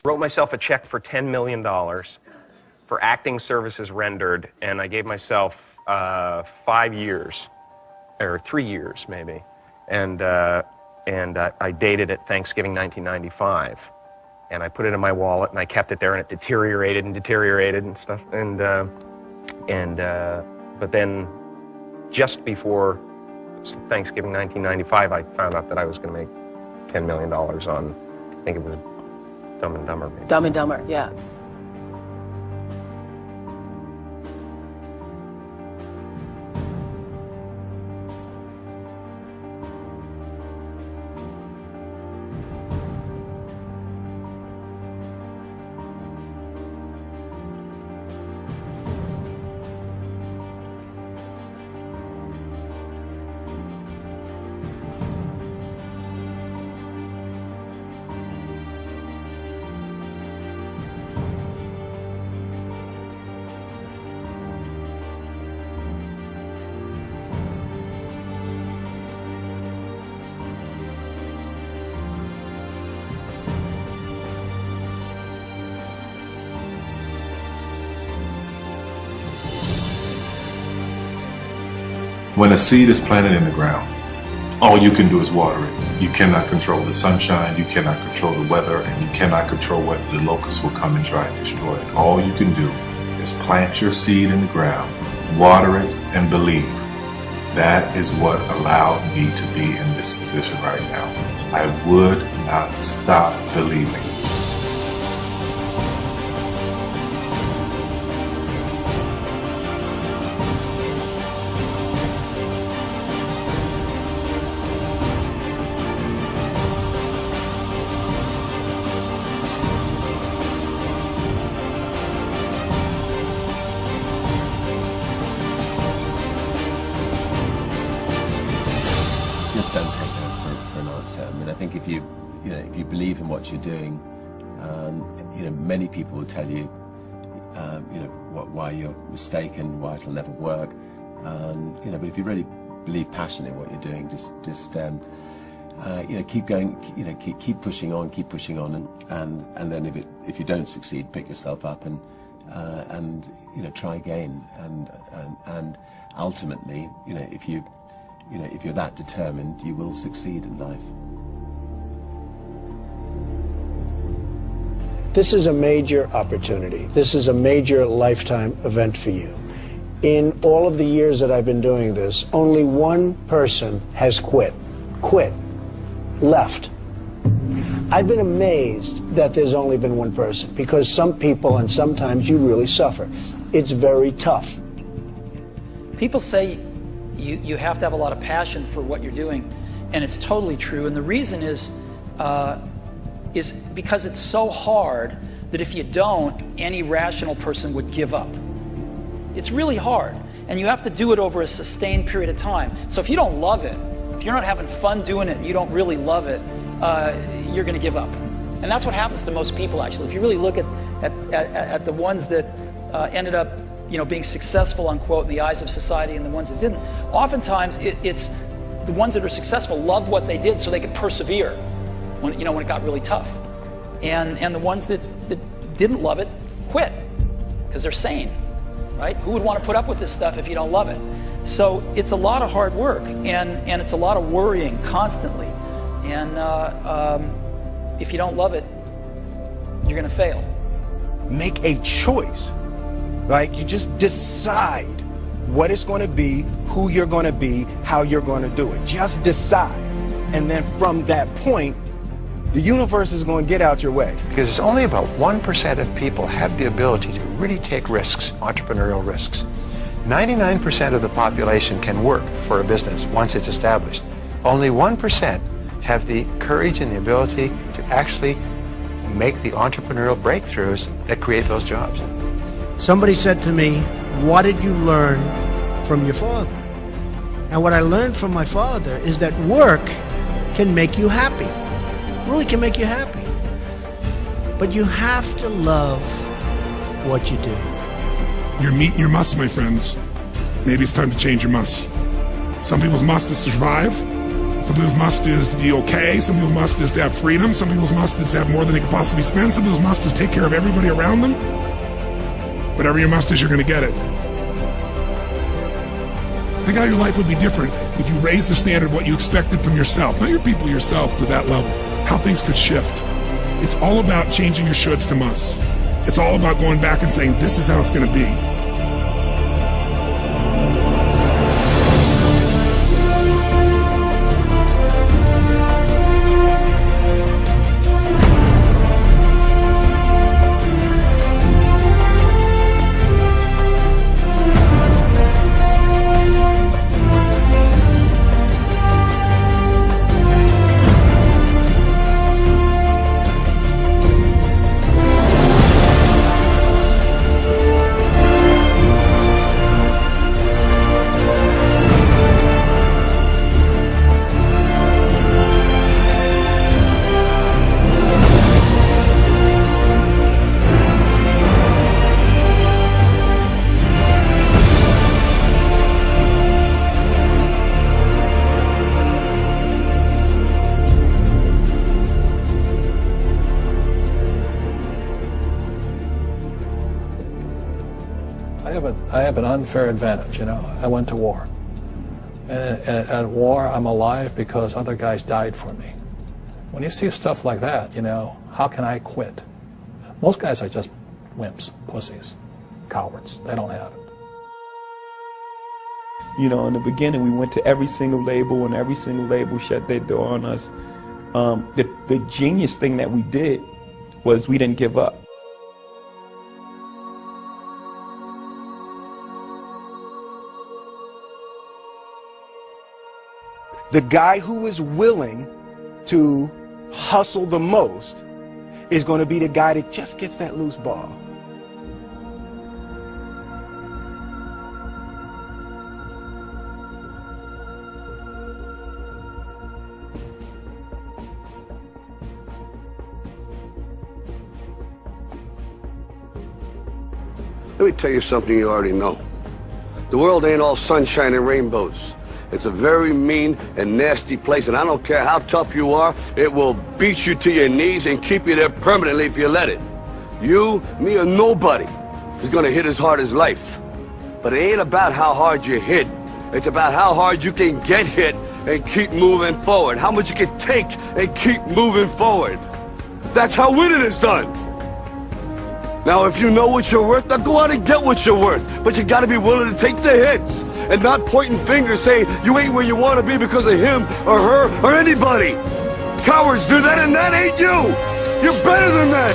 Wrote myself a check for $10 million for acting services rendered, and I gave myself 5 years, or 3 years maybe, and I dated it Thanksgiving 1995, and I put it in my wallet, and I kept it there, and it deteriorated and stuff, but then just before Thanksgiving 1995, I found out that I was going to make $10 million on, I think it was Dumb and Dumber. Maybe. Dumb and Dumber, yeah. When a seed is planted in the ground, all you can do is water it. You cannot control the sunshine, you cannot control the weather, and you cannot control whether the locusts will come and try and destroy it. All you can do is plant your seed in the ground, water it, and believe. That is what allowed me to be in this position right now. I would not stop believing. Just don't take that for an answer. I mean, I think if you believe in what you're doing, many people will tell you, why you're mistaken, why it'll never work. But if you really believe passionately in what you're doing, just keep going, keep pushing on, and then if you don't succeed, pick yourself up and try again, and ultimately, if you're that determined, you will succeed in life. This is a major opportunity. This is a major lifetime event for you. In all of the years that I've been doing this, only one person has quit, left. I've been amazed that there's only been one person, because some people, and sometimes you really suffer. It's very tough. People say you have to have a lot of passion for what you're doing, and it's totally true. And the reason is because it's so hard that if you don't, any rational person would give up. It's really hard, and you have to do it over a sustained period of time. So if you don't love it, if you're not having fun doing it, and you don't really love it, you're going to give up. And that's what happens to most people, actually. If you really look at the ones that ended up being successful, unquote, in the eyes of society, and the ones that didn't, oftentimes it's the ones that are successful loved what they did so they could persevere when it got really tough. And the ones that didn't love it quit because they're sane, right? Who would want to put up with this stuff if you don't love it? So it's a lot of hard work, and it's a lot of worrying constantly. And if you don't love it, you're going to fail. Make a choice. Like, you just decide what it's going to be, who you're going to be, how you're going to do it. Just decide. And then from that point, the universe is going to get out your way. Because it's only about 1% of people have the ability to really take risks, entrepreneurial risks. 99% of the population can work for a business once it's established. Only 1% have the courage and the ability to actually make the entrepreneurial breakthroughs that create those jobs. Somebody said to me, what did you learn from your father? And what I learned from my father is that work can make you happy. Really can make you happy. But you have to love what you do. You're meeting your must, my friends. Maybe it's time to change your must. Some people's must is survive. Some people's must is to be okay. Some people's must is to have freedom. Some people's must is to have more than they could possibly spend. Some people's must is take care of everybody around them. Whatever your must is, you're going to get it. Think how your life would be different if you raised the standard of what you expected from yourself, not your people, yourself, to that level. How things could shift. It's all about changing your shoulds to musts. It's all about going back and saying, this is how it's going to be. I have an unfair advantage, you know. I went to war. And at war, I'm alive because other guys died for me. When you see stuff like that, you know, how can I quit? Most guys are just wimps, pussies, cowards. They don't have it. You know, in the beginning, we went to every single label, and every single label shut their door on us. The genius thing that we did was we didn't give up. The guy who is willing to hustle the most is going to be the guy that just gets that loose ball. Let me tell you something you already know. The world ain't all sunshine and rainbows. It's a very mean and nasty place, and I don't care how tough you are, it will beat you to your knees and keep you there permanently if you let it. You, me, or nobody is gonna hit as hard as life. But it ain't about how hard you hit. It's about how hard you can get hit and keep moving forward. How much you can take and keep moving forward. That's how winning is done. Now, if you know what you're worth, now go out and get what you're worth. But you gotta be willing to take the hits. And not pointing fingers saying you ain't where you want to be because of him or her or anybody. Cowards do that, and that ain't you. You're better than that.